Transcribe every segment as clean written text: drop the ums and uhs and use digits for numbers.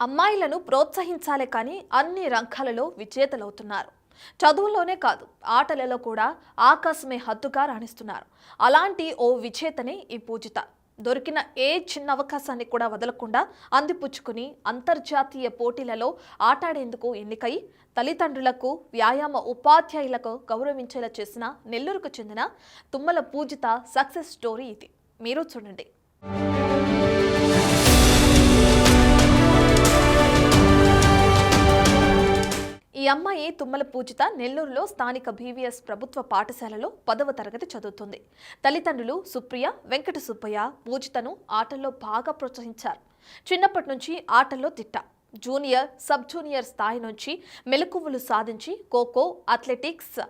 అమ్మాయిలను ప్రోత్సహించాలే కానీ అన్ని రంగాలలో విజేతలవుతున్నారు. చదువుల్లోనే కాదు, ఆటలలో కూడా ఆకాశమే హద్దుగా రాణిస్తున్నారు. అలాంటి ఓ విజేతనే ఈ పూజిత. దొరికిన ఏ చిన్న అవకాశాన్ని కూడా వదలకుండా అందిపుచ్చుకుని అంతర్జాతీయ పోటీలలో ఆటాడేందుకు ఎన్నికై తల్లిదండ్రులకు, వ్యాయామ ఉపాధ్యాయులకు గౌరవించేలా చేసిన నెల్లూరుకు చెందిన తుమ్మల పూజిత సక్సెస్ స్టోరీ ఇది. మీరు చూడండి. ఈ అమ్మాయి తుమ్మల పూజిత నెల్లూరులో స్థానిక బీవీఎస్ ప్రభుత్వ పాఠశాలలో 10వ తరగతి చదువుతుంది. తల్లిదండ్రులు సుప్రియ, వెంకట సుబ్బయ్య పూజితను ఆటల్లో బాగా ప్రోత్సహించారు. చిన్నప్పటి నుంచి ఆటల్లో దిట్ట. జూనియర్, సబ్ జూనియర్ స్థాయి నుంచి మెలకువలు సాధించి ఖోఖో, అథ్లెటిక్స్,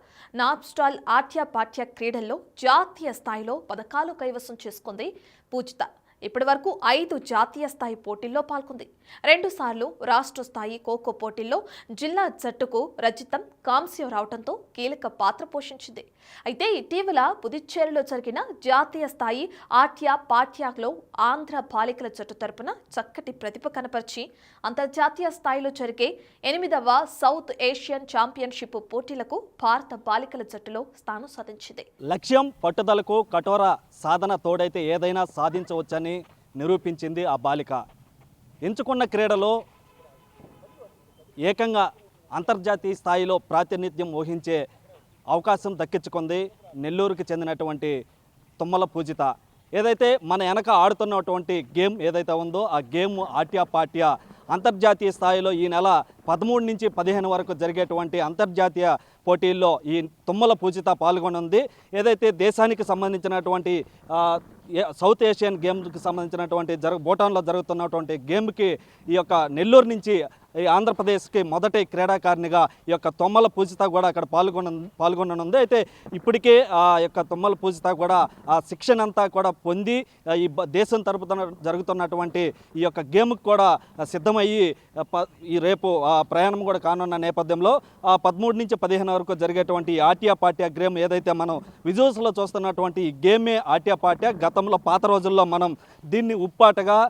నాప్స్టాల్ ఆట్యపాట్య క్రీడల్లో జాతీయ స్థాయిలో పథకాలు కైవసం చేసుకుంది పూజిత. ఇప్పటి వరకు 5 జాతీయ స్థాయి పోటీల్లో పాల్గొంది. 2 సార్లు రాష్ట్ర స్థాయి ఖోఖో పోటీల్లో జిల్లా జట్టుకు రజితం, కాంస్యం రావడంతో కీలక పాత్ర పోషించింది. అయితే ఇటీవల పుదుచ్చేరిలో జరిగిన జాతీయ స్థాయి ఆట్యపాట్యలో ఆంధ్ర బాలికల జట్టు తరపున చక్కటి ప్రతిభ కనపరిచి అంతర్జాతీయ స్థాయిలో జరిగే 8వ సౌత్ ఏషియన్ ఛాంపియన్షిప్ పోటీలకు భారత బాలికల జట్టులో స్థానం సాధించింది. లక్ష్యం, పట్టుదలకు కఠోర సాధన తోడైతే ఏదైనా సాధించవచ్చని నిరూపించింది ఆ బాలిక. ఎంచుకున్న క్రీడలో ఏకంగా అంతర్జాతీయ స్థాయిలో ప్రాతినిధ్యం వహించే అవకాశం దక్కించుకుంది నెల్లూరుకి చెందినటువంటి తుమ్మల పూజిత. ఏదైతే మన వెనక ఆడుతున్నటువంటి గేమ్ ఏదైతే ఉందో ఆ గేమ్ ఆట్యపాట్య అంతర్జాతీయ స్థాయిలో ఈ నెల 13 నుంచి 15 వరకు జరిగేటువంటి అంతర్జాతీయ పోటీల్లో ఈ తుమ్మల పూజిత పాల్గొనుంది. ఏదైతే దేశానికి సంబంధించినటువంటి సౌత్ ఏషియన్ గేమ్కి సంబంధించినటువంటి భూటాన్లో జరుగుతున్నటువంటి గేమ్కి ఈ యొక్క నెల్లూరు నుంచి ఈ ఆంధ్రప్రదేశ్కి మొదటి క్రీడాకారిణిగా ఈ యొక్క తుమ్మల పూజిత కూడా అక్కడ పాల్గొననుంది. అయితే ఇప్పటికే ఆ యొక్క తుమ్మల పూజిత కూడా ఆ శిక్షణ అంతా కూడా పొంది ఈ దేశం తరపున జరుగుతున్నటువంటి ఈ యొక్క గేమ్కి కూడా సిద్ధమయ్యి ఈ రేపు ప్రయాణం కూడా కానున్న నేపథ్యంలో 13 నుంచి 15 వరకు జరిగేటువంటి ఆట్యపాట్య గేమ్ ఏదైతే మనం విజువల్స్లో చూస్తున్నటువంటి ఈ గేమే ఆట్యపాట్య. గతంలో పాత రోజుల్లో మనం దీన్ని ఉప్పాటగా,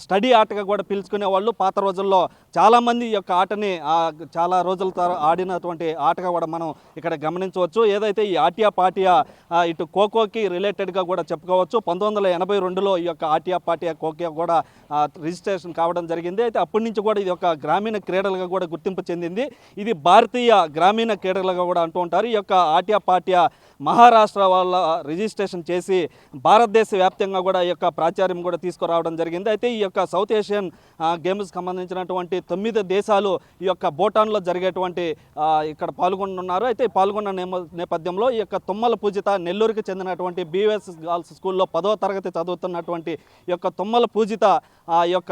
స్టడీ ఆటగా కూడా పిలుచుకునే వాళ్ళు. పాత రోజుల్లో చాలామంది ఈ యొక్క ఆటని చాలా రోజుల ఆడినటువంటి ఆటగా కూడా మనం ఇక్కడ గమనించవచ్చు. ఏదైతే ఈ ఆట్యపాట్య ఇటు ఖోఖోకి రిలేటెడ్గా కూడా చెప్పుకోవచ్చు. 1982లో ఈ యొక్క ఆట్యపాట్య ఖోఖో కూడా రిజిస్ట్రేషన్ కావడం జరిగింది. అయితే అప్పటి నుంచి కూడా ఇది ఒక గ్రామీణ క్రీడలుగా కూడా గుర్తింపు చెందింది. ఇది భారతీయ గ్రామీణ క్రీడలుగా కూడా అంటూ ఉంటారు. ఈ యొక్క ఆట్యపాట్య మహారాష్ట్ర వాళ్ళ రిజిస్ట్రేషన్ చేసి భారతదేశ వ్యాప్తంగా కూడా ఈ యొక్క ప్రాచుర్యం కూడా తీసుకురావడం జరిగింది. అయితే ఈ యొక్క సౌత్ ఏషియన్ గేమ్స్కి సంబంధించినటువంటి 9 దేశాలు ఈ యొక్క భూటాన్లో జరిగేటువంటి ఇక్కడ పాల్గొనున్నారు. అయితే పాల్గొన్న నేపథ్యంలో ఈ యొక్క తుమ్మల పూజిత నెల్లూరుకి చెందినటువంటి బీవీఎస్ గర్ల్స్ స్కూల్లో 10వ తరగతి చదువుతున్నటువంటి ఈ యొక్క తుమ్మల పూజిత ఈ యొక్క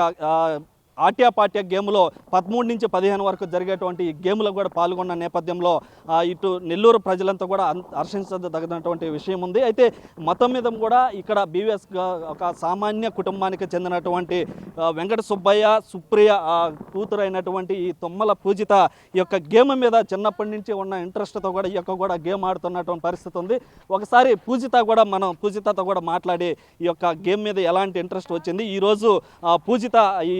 ఆట్యపాట్య గేమ్లో 13 నుంచి 15 వరకు జరిగేటువంటి ఈ గేమ్లో కూడా పాల్గొన్న నేపథ్యంలో ఇటు నెల్లూరు ప్రజలంతా కూడా హర్షించదగినటువంటి విషయం ఉంది. అయితే మతం మీద కూడా ఇక్కడ బీవీఎస్ ఒక సామాన్య కుటుంబానికి చెందినటువంటి వెంకట సుబ్బయ్య, సుప్రియ కూతురు అయినటువంటి ఈ తుమ్మల పూజిత ఈ యొక్క గేమ్ మీద చిన్నప్పటి నుంచి ఉన్న ఇంట్రెస్ట్తో కూడా ఈ యొక్క కూడా గేమ్ ఆడుతున్నటువంటి పరిస్థితి ఉంది. ఒకసారి పూజితతో కూడా మాట్లాడి ఈ యొక్క గేమ్ మీద ఎలాంటి ఇంట్రెస్ట్ వచ్చింది, ఈరోజు పూజిత ఈ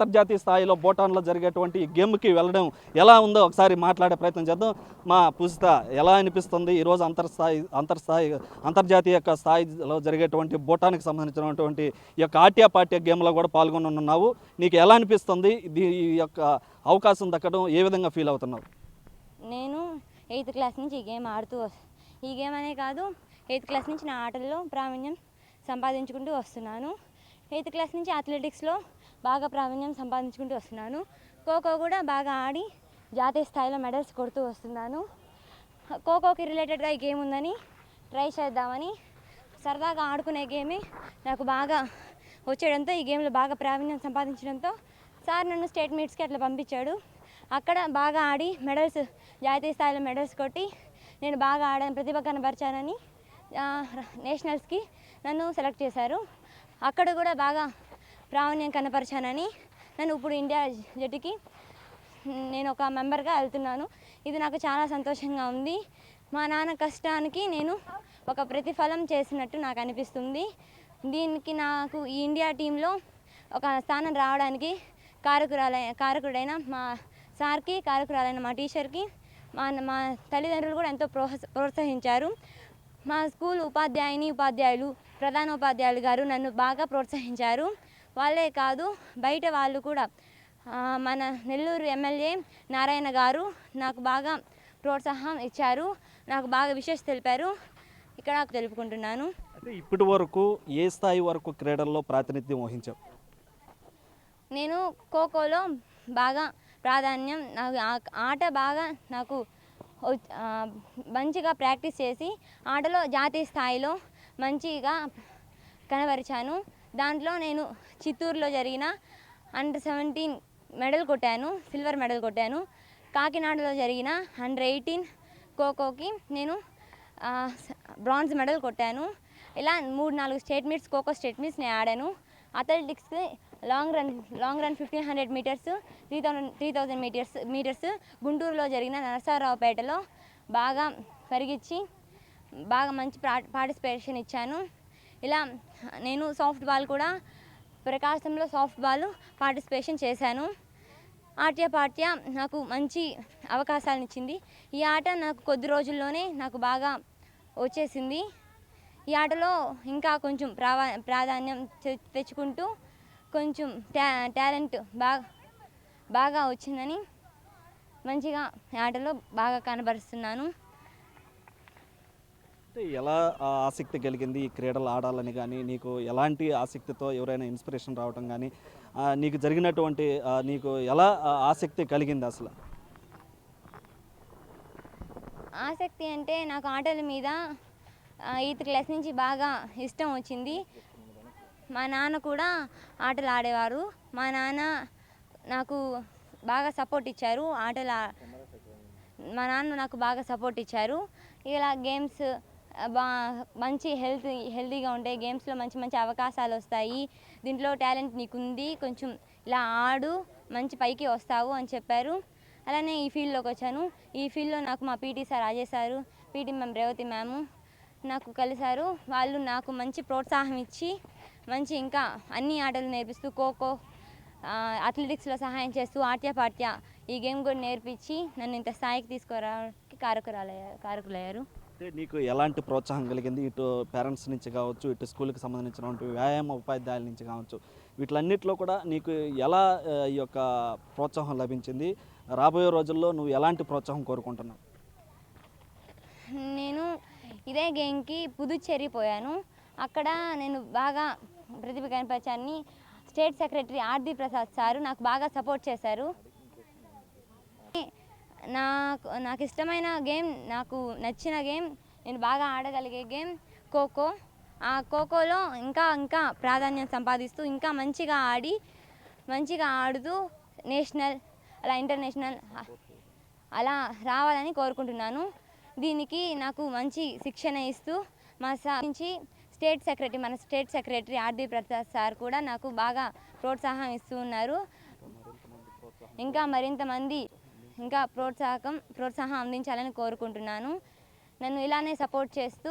అంతర్జాతీయ స్థాయిలో భూటాన్లో జరిగేటువంటి గేమ్కి వెళ్ళడం ఎలా ఉందో ఒకసారి మాట్లాడే ప్రయత్నం చేద్దాం. మా పూజిత, ఎలా అనిపిస్తుంది ఈరోజు అంతర్జాతీయ యొక్క స్థాయిలో జరిగేటువంటి భూటాన్కి సంబంధించినటువంటి ఈ యొక్క ఆట్యపాట్య గేమ్లో కూడా పాల్గొనున్నావు. నీకు ఎలా అనిపిస్తుంది? ఈ యొక్క అవకాశం దక్కడం ఏ విధంగా ఫీల్ అవుతున్నావు? నేను 8th క్లాస్ నుంచి ఈ గేమ్ అనే కాదు, 8th క్లాస్ నుంచి నా ఆటల్లో ప్రావీణ్యం సంపాదించుకుంటూ వస్తున్నాను. 8th క్లాస్ నుంచి అథ్లెటిక్స్లో బాగా ప్రావీణ్యం సంపాదించుకుంటూ వస్తున్నాను. ఖోఖో కూడా బాగా ఆడి జాతీయ స్థాయిలో మెడల్స్ కొడుతూ వస్తున్నాను. ఖోఖోకి రిలేటెడ్గా ఈ గేమ్ ఉందని ట్రై చేద్దామని సరదాగా ఆడుకునే గేమే నాకు బాగా వచ్చేయడంతో ఈ గేమ్లో బాగా ప్రావీణ్యం సంపాదించడంతో సార్ నన్ను స్టేట్ మీట్స్కి అట్లా పంపించాడు. అక్కడ బాగా ఆడి మెడల్స్, జాతీయ స్థాయిలో మెడల్స్ కొట్టి నేను బాగా ఆడాను, ప్రతిభ కనబరిచానని నేషనల్స్కి నన్ను సెలెక్ట్ చేశారు. అక్కడ కూడా బాగా ప్రావీణ్యం కనపరిచానని నన్ను ఇప్పుడు ఇండియా జట్టుకి నేను ఒక మెంబర్గా వెళ్తున్నాను. ఇది నాకు చాలా సంతోషంగా ఉంది. మా నాన్న కష్టానికి నేను ఒక ప్రతిఫలం చేసినట్టు నాకు అనిపిస్తుంది. దీనికి నాకు ఈ ఇండియా టీంలో ఒక స్థానం రావడానికి కారకుడైన మా సార్కి, కారకురాలైన మా టీచర్కి, మా తల్లిదండ్రులు కూడా ఎంతో ప్రోత్సహించారు. మా స్కూల్ ఉపాధ్యాయులు, ప్రధానోపాధ్యాయులు గారు నన్ను బాగా ప్రోత్సహించారు. వాళ్ళే కాదు, బయట వాళ్ళు కూడా మన నెల్లూరు ఎమ్మెల్యే నారాయణ గారు నాకు బాగా ప్రోత్సాహం ఇచ్చారు, నాకు బాగా విషెస్ తెలిపారు. ఇక్కడ తెలుపుకుంటున్నాను. అయితే ఇప్పటి వరకు ఏ స్థాయి వరకు క్రీడల్లో ప్రాతినిధ్యం వహించావు? నేను ఖోఖోలో బాగా ప్రాధాన్యం, నాకు ఆట బాగా నాకు మంచిగా ప్రాక్టీస్ చేసి ఆటలో జాతీయ స్థాయిలో మంచిగా కనబరిచాను. దాంట్లో నేను చిత్తూరులో జరిగిన అండర్-17 మెడల్ కొట్టాను, సిల్వర్ మెడల్ కొట్టాను. కాకినాడలో జరిగిన అండర్-18 ఖోఖోకి నేను బ్రాంజ్ మెడల్ కొట్టాను. ఇలా 3-4 state meets, kho kho state meets నేను ఆడాను. అథ్లెటిక్స్కి లాంగ్ రన్ 1500 మీటర్స్, 3000 మీటర్స్ గుంటూరులో జరిగిన నరసరావుపేటలో బాగా పరిగెత్తి బాగా మంచి పార్టిసిపేషన్ ఇచ్చాను. ఇలా నేను సాఫ్ట్ బాల్ కూడా ప్రకాశంలో సాఫ్ట్ బాల్ పార్టిసిపేషన్ చేశాను. ఆట్యపాట్య నాకు మంచి అవకాశాలను ఇచ్చింది. ఈ ఆట నాకు కొద్ది రోజుల్లోనే నాకు బాగా వచ్చేసింది. ఈ ఆటలో ఇంకా కొంచెం ప్రాధాన్యం తెచ్చుకుంటూ కొంచెం టాలెంట్ బాగా వచ్చిందని మంచిగా ఆటలో బాగా కనబరుస్తున్నాను. అంటే ఎలా ఆసక్తి కలిగింది ఈ క్రీడలు ఆడాలని కానీ, నీకు ఎలాంటి ఆసక్తితో ఎవరైనా ఇన్స్పిరేషన్ రావడం కానీ, నీకు జరిగినటువంటి నీకు ఎలా ఆసక్తి కలిగింది అసలు? ఆసక్తి అంటే నాకు ఆటల మీద 8th క్లాస్ నుంచి బాగా ఇష్టం వచ్చింది. మా నాన్న కూడా ఆటలు ఆడేవారు. మా నాన్న నాకు బాగా సపోర్ట్ ఇచ్చారు. మా నాన్న నాకు బాగా సపోర్ట్ ఇచ్చారు. ఇలా గేమ్స్ మంచి హెల్తీగా ఉంటాయి, గేమ్స్లో మంచి మంచి అవకాశాలు వస్తాయి, దీంట్లో టాలెంట్ నీకుంది, కొంచెం ఇలా ఆడు, మంచి పైకి వస్తావు అని చెప్పారు. అలానే ఈ ఫీల్డ్లోకి వచ్చాను. ఈ ఫీల్డ్లో నాకు మా PT sir Ajay sir, PT ma'am Revathi ma'am నాకు కలిశారు. వాళ్ళు నాకు మంచి ప్రోత్సాహం ఇచ్చి మంచి ఇంకా అన్ని ఆటలు నేర్పిస్తూ ఖోఖో, అథ్లెటిక్స్లో సహాయం చేస్తూ ఆట్యపాట్య ఈ గేమ్ కూడా నేర్పించి నన్ను ఇంత స్థాయికి తీసుకురావడానికి కారకులయ్యారు. అంటే నీకు ఎలాంటి ప్రోత్సాహం కలిగింది? ఇటు పేరెంట్స్ నుంచి కావచ్చు, ఇటు స్కూల్కి సంబంధించినటువంటి వ్యాయామ ఉపాధ్యాయుల నుంచి కావచ్చు, వీటిలన్నిటిలో కూడా నీకు ఎలా ఈ యొక్క ప్రోత్సాహం లభించింది? రాబోయే రోజుల్లో నువ్వు ఎలాంటి ప్రోత్సాహం కోరుకుంటున్నావు? నేను ఇదే గేమ్కి పుదుచ్చేరి పోయాను. అక్కడ నేను బాగా ప్రతిభ కనపరిచాన్ని. స్టేట్ సెక్రటరీ ఆర్ది ప్రసాద్ సారు నాకు బాగా సపోర్ట్ చేశారు. నాకు ఇష్టమైన గేమ్, నాకు నచ్చిన గేమ్, నేను బాగా ఆడగలిగే గేమ్ ఖోఖో. ఆ ఖోఖోలో ఇంకా ప్రాధాన్యం సంపాదిస్తూ ఇంకా మంచిగా ఆడుతూ నేషనల్ అలా ఇంటర్నేషనల్ అలా రావాలని కోరుకుంటున్నాను. దీనికి నాకు మంచి శిక్షణ ఇస్తూ మా సార్ నుంచి మన స్టేట్ సెక్రటరీ ఆర్ది ప్రసాద్ సార్ కూడా నాకు బాగా ప్రోత్సాహం ఇస్తూ ఉన్నారు. ఇంకా మరింత మంది ఇంకా ప్రోత్సాహం అందించాలని కోరుకుంటున్నాను. నన్ను ఇలానే సపోర్ట్ చేస్తూ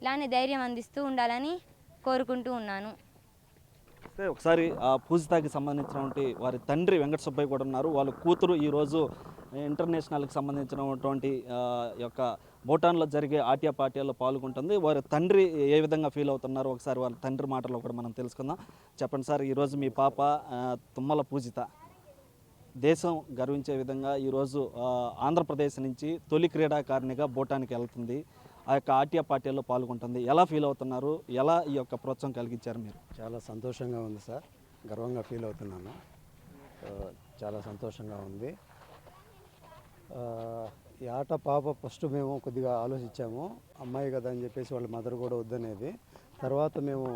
ఇలానే ధైర్యం అందిస్తూ ఉండాలని కోరుకుంటూ ఉన్నాను. ఒకసారి పూజితాకి సంబంధించినటువంటి వారి తండ్రి వెంకట సుబ్బయ్య కూడా ఉన్నారు. వాళ్ళ కూతురు ఈరోజు ఇంటర్నేషనల్కి సంబంధించినటువంటి యొక్క భూటాన్లో జరిగే ఆట్యపాట్యాల్లో పాల్గొంటుంది. వారి తండ్రి ఏ విధంగా ఫీల్ అవుతున్నారు ఒకసారి వాళ్ళ తండ్రి మాటలో కూడా మనం తెలుసుకుందాం. చెప్పండి సార్, ఈరోజు మీ పాప తుమ్మల పూజిత దేశం గర్వించే విధంగా ఈరోజు ఆంధ్రప్రదేశ్ నుంచి తొలి క్రీడాకారిణిగా భూటాన్కి వెళ్తుంది, ఆ యొక్క ఆట్యపాట్యాల్లో పాల్గొంటుంది. ఎలా ఫీల్ అవుతున్నారు? ఎలా ఈ యొక్క ప్రోత్సాహం కలిగించారు మీరు? చాలా సంతోషంగా ఉంది సార్, గర్వంగా ఫీల్ అవుతున్నాను. చాలా సంతోషంగా ఉంది. ఈ ఆట పాప ఫస్ట్ మేము కొద్దిగా ఆలోచించాము, అమ్మాయి కదా అని చెప్పేసి వాళ్ళ మదర్ కూడా వద్దనేది. తర్వాత మేము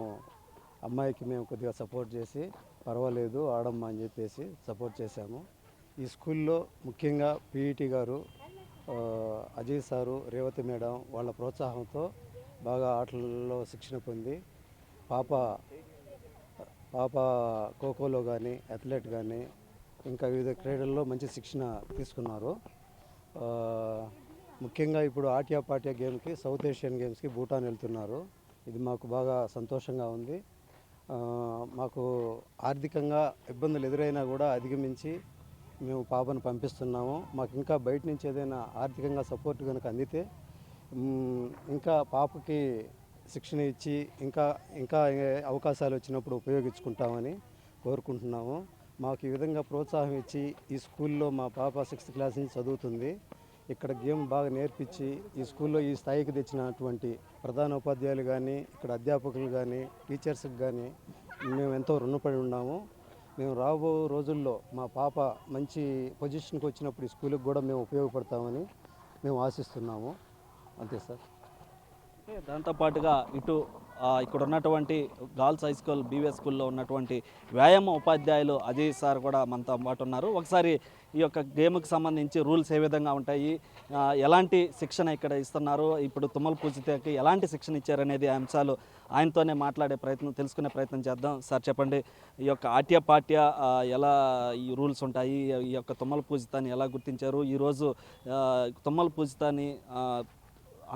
అమ్మాయికి కొద్దిగా సపోర్ట్ చేసి పర్వాలేదు ఆడమ్మా అని చెప్పేసి సపోర్ట్ చేశాము. ఈ స్కూల్లో ముఖ్యంగా పీఈటీ గారు, అజయ్ సారు, రేవతి మేడం వాళ్ళ ప్రోత్సాహంతో బాగా ఆటలలో శిక్షణ పొంది పాప ఖోఖోలో కానీ అథ్లెట్ కానీ ఇంకా వివిధ క్రీడల్లో మంచి శిక్షణ తీసుకున్నారు. ముఖ్యంగా ఇప్పుడు ఆట్యపాట్య గేమ్కి సౌత్ ఏషియన్ గేమ్స్కి భూటాన్ వెళ్తున్నారు. ఇది మాకు బాగా సంతోషంగా ఉంది. మాకు ఆర్థికంగా ఇబ్బందులు ఎదురైనా కూడా అధిగమించి మేము పాపను పంపిస్తున్నాము. మాకు ఇంకా బయట నుంచి ఏదైనా ఆర్థికంగా సపోర్ట్ కనుక అందితే ఇంకా పాపకి శిక్షణ ఇచ్చి ఇంకా ఇంకా అవకాశాలు వచ్చినప్పుడు ఉపయోగించుకుంటామని కోరుకుంటున్నాము. మాకు ఈ విధంగా ప్రోత్సాహం ఇచ్చి ఈ స్కూల్లో మా పాప 6th క్లాస్ నుంచి చదువుతుంది. ఇక్కడ గేమ్ బాగా నేర్పించి ఈ స్కూల్లో ఈ స్థాయికి తెచ్చినటువంటి ప్రధాన ఉపాధ్యాయులు కానీ, ఇక్కడ అధ్యాపకులు కానీ, టీచర్స్కి కానీ మేము ఎంతో రుణపడి ఉన్నాము. మేము రాబో రోజుల్లో మా పాప మంచి పొజిషన్కి వచ్చినప్పుడు ఈ స్కూల్కి కూడా మేము ఉపయోగపడతామని మేము ఆశిస్తున్నాము. అంతే సార్. దాంతోపాటుగా ఇటు ఇక్కడ ఉన్నటువంటి గర్ల్స్ హై స్కూల్ బీవీఎస్ స్కూల్లో ఉన్నటువంటి వ్యాయామ ఉపాధ్యాయులు అజయ్ సార్ కూడా మనతో పాటు ఉన్నారు. ఒకసారి ఈ యొక్క గేమ్కి సంబంధించి రూల్స్ ఏ విధంగా ఉంటాయి, ఎలాంటి శిక్షణ ఇక్కడ ఇస్తున్నారు, ఇప్పుడు తుమ్మల పూజితకి ఎలాంటి శిక్షణ ఇచ్చారనేది అంశాలు ఆయనతోనే తెలుసుకునే ప్రయత్నం చేద్దాం. సార్ చెప్పండి, ఈ యొక్క ఆట్యపాట్య ఎలా ఈ రూల్స్ ఉంటాయి, ఈ యొక్క తుమ్మల పూజితాన్ని ఎలా గుర్తించారు, ఈరోజు తుమ్మల పూజితాన్ని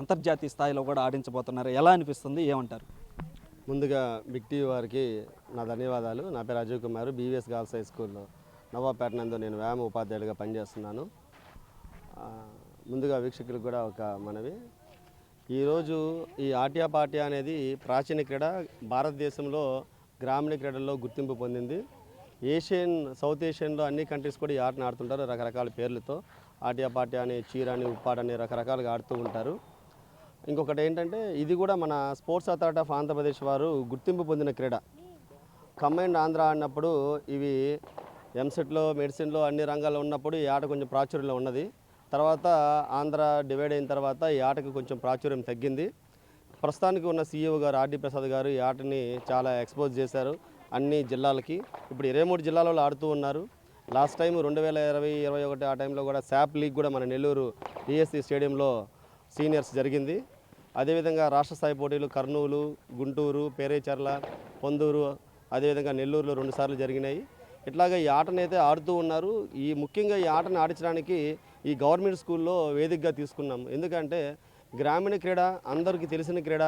అంతర్జాతీయ స్థాయిలో కూడా ఆడించబోతున్నారు, ఎలా అనిపిస్తుంది, ఏమంటారు? ముందుగా బిగ్ టీవీ వారికి నా ధన్యవాదాలు. నా పేరు Ajay Kumar, BVS girls high స్కూల్లో నవాపేట నందు నేను వ్యాయామ ఉపాధ్యాయుడిగా పనిచేస్తున్నాను. ముందుగా వీక్షకులకు కూడా ఒక మనవి, ఈరోజు ఈ ఆట్యపాట్య అనేది ప్రాచీన క్రీడ, భారతదేశంలో గ్రామీణ క్రీడల్లో గుర్తింపు పొందింది. సౌత్ ఏషియన్లో అన్ని కంట్రీస్ కూడా ఈ ఆటను ఆడుతుంటారు రకరకాల పేర్లతో. ఆట్యపాట్య అని, చీర అని, ఉప్పాడ అని రకరకాలుగా ఆడుతూ ఉంటారు. ఇంకొకటి ఏంటంటే ఇది కూడా మన స్పోర్ట్స్ అథారిటీ ఆఫ్ ఆంధ్రప్రదేశ్ వారు గుర్తింపు పొందిన క్రీడ. కంబైన్డ్ ఆంధ్ర ఆడినప్పుడు ఇవి ఎంసెట్లో, మెడిసిన్లో అన్ని రంగాల్లో ఉన్నప్పుడు ఈ ఆట కొంచెం ప్రాచుర్యంలో ఉన్నది. తర్వాత ఆంధ్ర డివైడ్ అయిన తర్వాత ఈ ఆటకు కొంచెం ప్రాచుర్యం తగ్గింది. ప్రస్తుతానికి ఉన్న సీఈఓ గారు ఆర్డి ప్రసాద్ గారు ఈ ఆటని చాలా ఎక్స్పోజ్ చేశారు అన్ని జిల్లాలకి. ఇప్పుడు 23 జిల్లాలలో ఆడుతూ ఉన్నారు. లాస్ట్ టైం 2020-21 ఆ టైంలో కూడా శాప్ లీగ్ కూడా మన నెల్లూరు ఈఎస్సీ స్టేడియంలో సీనియర్స్ జరిగింది. అదేవిధంగా రాష్ట్ర స్థాయి పోటీలు కర్నూలు, గుంటూరు, పేరేచర్ల, పొందూరు, అదేవిధంగా నెల్లూరులో 2 సార్లు జరిగినాయి. ఇట్లాగా ఈ ఆటను అయితే ఆడుతూ ఉన్నారు. ముఖ్యంగా ఈ ఆటను ఆడించడానికి ఈ గవర్నమెంట్ స్కూల్లో వేదికగా తీసుకున్నాం. ఎందుకంటే గ్రామీణ క్రీడ అందరికీ తెలిసిన క్రీడ.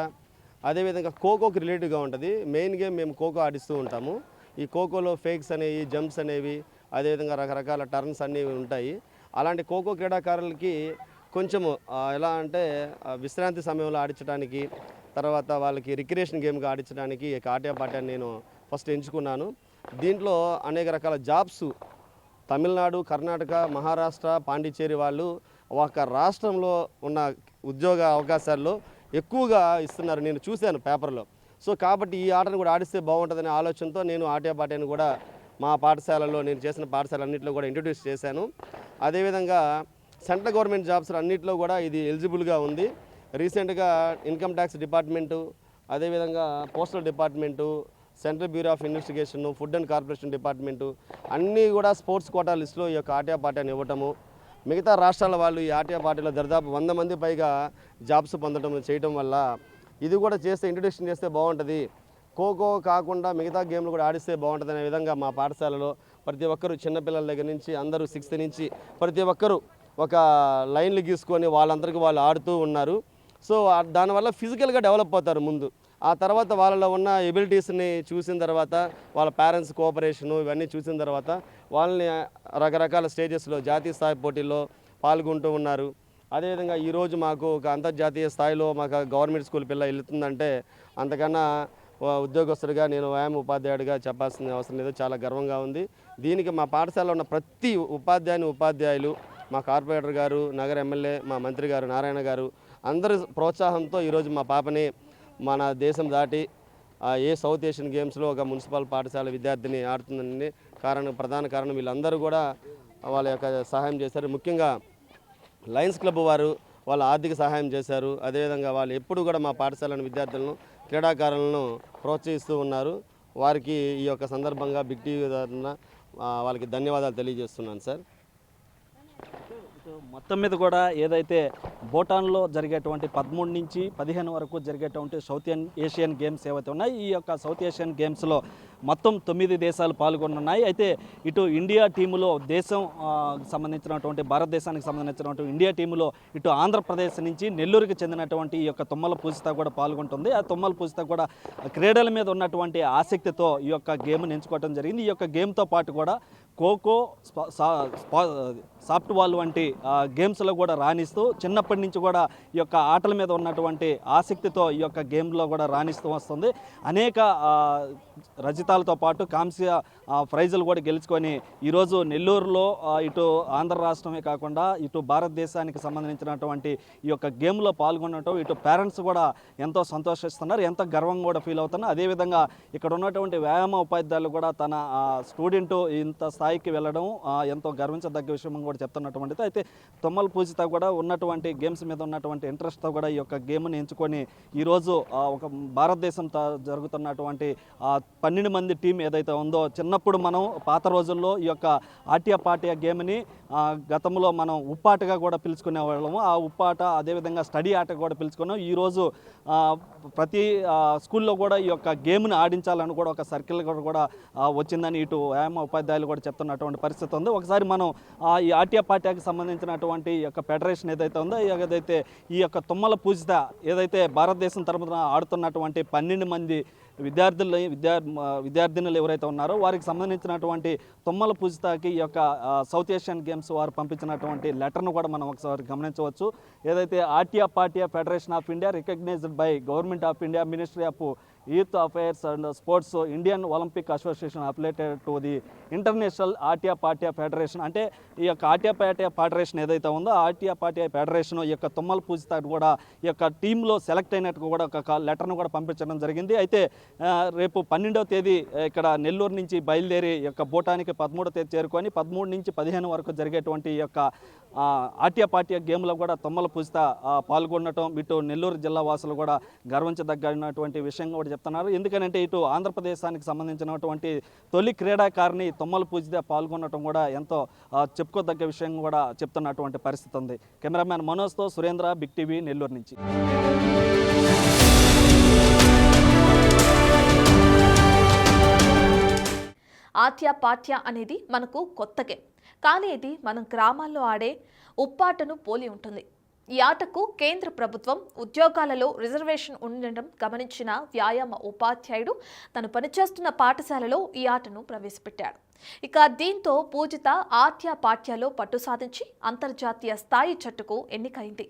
అదేవిధంగా ఖోఖోకి రిలేటివ్గా ఉంటుంది. మెయిన్ గేమ్ మేము ఖోఖో ఆడిస్తూ ఉంటాము. ఈ ఖోఖోలో ఫేక్స్ అనేవి, జంప్స్ అనేవి, అదేవిధంగా రకరకాల టర్న్స్ అనేవి ఉంటాయి. అలాంటి ఖోఖో క్రీడాకారులకి కొంచెము ఎలా అంటే విశ్రాంతి సమయంలో ఆడించడానికి, తర్వాత వాళ్ళకి రిక్రియేషన్ గేమ్గా ఆడించడానికి ఆట్యపాట్యాన్ని నేను ఫస్ట్ ఎంచుకున్నాను. దీంట్లో అనేక రకాల జాబ్స్ తమిళనాడు, కర్ణాటక, మహారాష్ట్ర, పాండిచ్చేరి వాళ్ళు ఒక రాష్ట్రంలో ఉన్న ఉద్యోగ అవకాశాల్లో ఎక్కువగా ఇస్తున్నారు. నేను చూశాను పేపర్లో. సో కాబట్టి ఈ ఆటను కూడా ఆడిస్తే బాగుంటుందనే ఆలోచనతో నేను ఆట్యపాట్యాన్ని కూడా మా పాఠశాలలో, నేను చేసిన పాఠశాలన్నింటిలో కూడా ఇంట్రడ్యూస్ చేశాను. అదేవిధంగా సెంట్రల్ గవర్నమెంట్ జాబ్స్ అన్నింటిలో కూడా ఇది ఎలిజిబుల్గా ఉంది. రీసెంట్గా ఇన్కమ్ ట్యాక్స్ డిపార్ట్మెంటు, అదేవిధంగా postal department, central bureau of investigation, food and corporation department అన్నీ కూడా స్పోర్ట్స్ కోటా లిస్టులో ఈ యొక్క ఆట్యపాట్యాన్ని ఇవ్వటము, మిగతా రాష్ట్రాల వాళ్ళు ఈ ఆట్యపాట్యలో దాదాపు 100 మంది పైగా జాబ్స్ చేయటం వల్ల ఇది కూడా చేస్తే, ఇంట్రడ్యూషన్ చేస్తే బాగుంటుంది. ఖోఖో కాకుండా మిగతా గేమ్లు కూడా ఆడిస్తే బాగుంటుంది అనే విధంగా మా పాఠశాలలో ప్రతి ఒక్కరు, చిన్నపిల్లల దగ్గర నుంచి అందరూ 6th నుంచి ప్రతి ఒక్కరు ఒక లైన్లు గీసుకొని వాళ్ళందరికీ వాళ్ళు ఆడుతూ ఉన్నారు. సో దానివల్ల ఫిజికల్గా డెవలప్ అవుతారు ముందు. ఆ తర్వాత వాళ్ళలో ఉన్న ఎబిలిటీస్ని చూసిన తర్వాత, వాళ్ళ పేరెంట్స్ కోఆపరేషను ఇవన్నీ చూసిన తర్వాత వాళ్ళని రకరకాల స్టేజెస్లో జాతీయ స్థాయి పోటీల్లో పాల్గొంటూ ఉన్నారు. అదేవిధంగా ఈరోజు మాకు ఒక అంతర్జాతీయ స్థాయిలో మాకు గవర్నమెంట్ స్కూల్ పిల్ల వెళ్తుందంటే అంతకన్నా ఉద్యోగస్తుడిగా, నేను వ్యాయామ ఉపాధ్యాయుడిగా చెప్పాల్సిన అవసరం లేదు. చాలా గర్వంగా ఉంది. దీనికి మా పాఠశాలలో ఉన్న ప్రతి ఉపాధ్యాయులు, మా కార్పొరేటర్ గారు, నగర ఎమ్మెల్యే, మా మంత్రి గారు నారాయణ గారు అందరి ప్రోత్సాహంతో ఈరోజు మా పాపని మన దేశం దాటి ఏ సౌత్ ఏషియన్ గేమ్స్లో ఒక మున్సిపల్ పాఠశాల విద్యార్థిని ఆడుతుందని ప్రధాన కారణం వీళ్ళందరూ కూడా వాళ్ళ యొక్క సహాయం చేశారు. ముఖ్యంగా లయన్స్ క్లబ్ వారు వాళ్ళ ఆర్థిక సహాయం చేశారు. అదేవిధంగా వాళ్ళు ఎప్పుడు కూడా మా పాఠశాలను, విద్యార్థులను, క్రీడాకారులను ప్రోత్సహిస్తూ ఉన్నారు. వారికి ఈ యొక్క సందర్భంగా బిగ్ టీవీ తరఫున వాళ్ళకి ధన్యవాదాలు తెలియజేస్తున్నాను సార్. మొత్తం మీద కూడా ఏదైతే భూటాన్లో జరిగేటువంటి 13 నుంచి 15 వరకు జరిగేటువంటి సౌత్ ఏషియన్ గేమ్స్ ఏవైతే ఉన్నాయి, ఈ యొక్క సౌత్ ఏషియన్ గేమ్స్లో మొత్తం 9 దేశాలు పాల్గొనున్నాయి. అయితే ఇటు ఇండియా టీములో సంబంధించినటువంటి భారతదేశానికి సంబంధించినటువంటి ఇండియా టీములో ఇటు ఆంధ్రప్రదేశ్ నుంచి నెల్లూరుకి చెందినటువంటి ఈ యొక్క తుమ్మల పూజిత కూడా పాల్గొంటుంది. ఆ తుమ్మల పూజిత కూడా క్రీడల మీద ఉన్నటువంటి ఆసక్తితో ఈ యొక్క గేమ్ని ఎంచుకోవడం జరిగింది. ఈ యొక్క గేమ్తో పాటు కూడా ఖోఖో, సాఫ్ట్ బాల్ వంటి గేమ్స్లో కూడా రాణిస్తూ చిన్నప్పటి నుంచి కూడా ఈ యొక్క ఆటల మీద ఉన్నటువంటి ఆసక్తితో ఈ యొక్క గేమ్లో కూడా రాణిస్తూ వస్తుంది. అనేక రజితాలతో పాటు కాంస్య ప్రైజులు కూడా గెలుచుకొని ఈరోజు నెల్లూరులో ఇటు ఆంధ్ర రాష్ట్రమే కాకుండా ఇటు భారతదేశానికి సంబంధించినటువంటి ఈ యొక్క గేమ్లో పాల్గొనడం ఇటు పేరెంట్స్ కూడా ఎంతో సంతోషిస్తున్నారు, ఎంతో గర్వంగా కూడా ఫీల్ అవుతున్నారు. అదేవిధంగా ఇక్కడ ఉన్నటువంటి వ్యాయామ ఉపాధ్యాయులు కూడా తన స్టూడెంట్ ఇంత స్థాయికి వెళ్ళడం ఎంతో గర్వించదగ్గ విషయం కూడా చెప్తున్నటువంటిది. అయితే తుమ్మల పూజిత కూడా ఉన్నటువంటి గేమ్స్ మీద ఉన్నటువంటి ఇంట్రెస్ట్తో కూడా ఈ యొక్క గేమ్ని ఎంచుకొని ఈరోజు ఒక భారతదేశం జరుగుతున్నటువంటి 12 మంది టీం ఏదైతే ఉందో, చిన్నప్పుడు మనం పాత రోజుల్లో ఈ యొక్క ఆట్య పాట్య గేమ్ని గతంలో మనం ఉప్పాటగా కూడా పిలుచుకునే వాళ్ళము. ఆ ఉప్పాట అదేవిధంగా స్టడీ ఆట కూడా పిలుచుకున్నాం. ఈరోజు ప్రతి స్కూల్లో కూడా ఈ యొక్క గేమ్ని ఆడించాలని కూడా ఒక సర్కిల్ కూడా వచ్చిందని ఇటు వ్యాయామ ఉపాధ్యాయులు కూడా చెప్తున్నటువంటి పరిస్థితి ఉంది. ఒకసారి మనం ఈ ఆట్య పాట్యాకి సంబంధించినటువంటి ఈ యొక్క ఫెడరేషన్ ఏదైతే ఉందో, ఏదైతే ఈ యొక్క తుమ్మల పూజిత ఏదైతే భారతదేశం తరపున ఆడుతున్నటువంటి 12 మంది విద్యార్థినులు ఎవరైతే ఉన్నారో వారికి సంబంధించినటువంటి తుమ్మల పూజితకి ఈ యొక్క సౌత్ ఏషియన్ గేమ్స్ వారు పంపించినటువంటి లెటర్ను కూడా మనం ఒకసారి గమనించవచ్చు. ఏదైతే Atya Patya federation of India recognized by government of India, ministry of youth affairs and sports, Indian Olympic association affiliated to the international Atya Patya federation. అంటే ఈ యొక్క ఆట్య పాట్య ఫెడరేషన్ ఏదైతే ఉందో ఆట్య పాట్య ఫెడరేషన్ ఈ యొక్క తుమ్మల పూజిత కూడా ఈ యొక్క టీంలో సెలెక్ట్ అయినట్టు కూడా ఒక లెటర్ను కూడా పంపించడం జరిగింది. అయితే రేపు 12వ తేదీ ఇక్కడ నెల్లూరు నుంచి బయలుదేరి ఈ యొక్క భూటానికి 13వ తేదీ చేరుకొని 13 నుంచి 15 వరకు జరిగేటువంటి ఈ యొక్క ఆట్య పాట్య గేమ్లో కూడా తుమ్మల పూజిత పాల్గొనడం ఇటు నెల్లూరు జిల్లా వాసులు కూడా గర్వించదగినటువంటి విషయంగా కూడా చెప్తున్నారు. ఎందుకంటే ఇటు ఆంధ్రప్రదేశానికి సంబంధించినటువంటి తొలి క్రీడాకారిణి తుమ్మల పూజిత పాల్గొనడం కూడా ఎంతో చెప్పుకోదగ్గ విషయం కూడా చెప్తున్నటువంటి పరిస్థితి ఉంది. కెమెరామ్యాన్ మనోజ్తో సురేంద్ర, బిగ్ టీవీ, నెల్లూరు నుంచి. ఆట్య పాట్య అనేది మనకు కొత్త గేమ్, కానీ ఇది మనం గ్రామాల్లో ఆడే ఉప్పాటను పోలి ఉంటుంది. ఈ ఆటకు కేంద్ర ప్రభుత్వం ఉద్యోగాలలో రిజర్వేషన్ ఉండడం గమనించిన వ్యాయామ ఉపాధ్యాయుడు తను పనిచేస్తున్న పాఠశాలలో ఈ ఆటను ప్రవేశపెట్టాడు. ఇక దీంతో పూజిత ఆట్య పాట్యలో పట్టు సాధించి అంతర్జాతీయ స్థాయి జట్టుకు ఎన్నికైంది.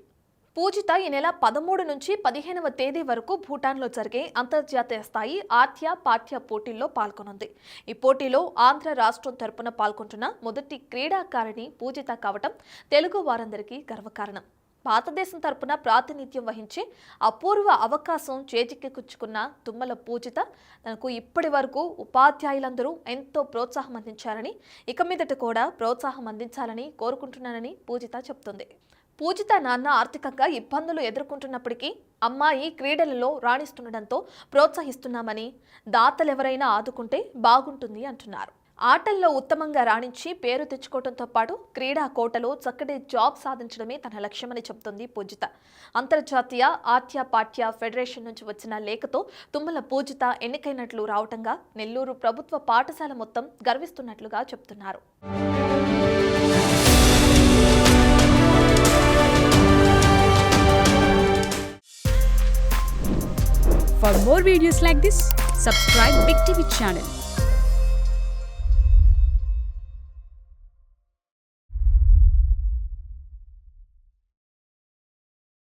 పూజిత ఈ నెల 13 నుంచి 15వ తేదీ వరకు భూటాన్లో జరిగే అంతర్జాతీయ స్థాయి ఆట్య పాట్య పోటీల్లో పాల్గొనుంది. ఈ పోటీలో ఆంధ్ర రాష్ట్రం తరపున పాల్గొంటున్న మొదటి క్రీడాకారిణి పూజిత కావటం తెలుగు వారందరికీ గర్వకారణం. భారతదేశం తరపున ప్రాతినిధ్యం వహించే అపూర్వ అవకాశం చేజిక్కించుకున్న తుమ్మల పూజిత తనకు ఇప్పటి వరకు ఉపాధ్యాయులందరూ ఎంతో ప్రోత్సాహం అందించారని, ఇక మీదట కూడా ప్రోత్సాహం అందించాలని కోరుకుంటున్నానని పూజిత చెప్తుంది. పూజిత నాన్న ఆర్థికంగా ఇబ్బందులు ఎదుర్కొంటున్నప్పటికీ అమ్మాయి క్రీడలలో రాణిస్తుండటంతో ప్రోత్సహిస్తున్నామని, దాతలెవరైనా ఆదుకుంటే బాగుంటుంది అంటున్నారు. ఆటల్లో ఉత్తమంగా రాణించి పేరు తెచ్చుకోవడంతో పాటు క్రీడా కోటలో చక్కటి జాబ్ సాధించడమే తన లక్ష్యమని చెబుతుంది పూజిత. అంతర్జాతీయ ఆట్య పాట్య ఫెడరేషన్ నుంచి వచ్చిన లేఖతో తుమ్మల పూజిత ఎన్నికైనట్లు రావటంగా నెల్లూరు ప్రభుత్వ పాఠశాల మొత్తం గర్విస్తున్నట్లుగా చెప్తున్నారు. For more videos like this, subscribe Big TV channel.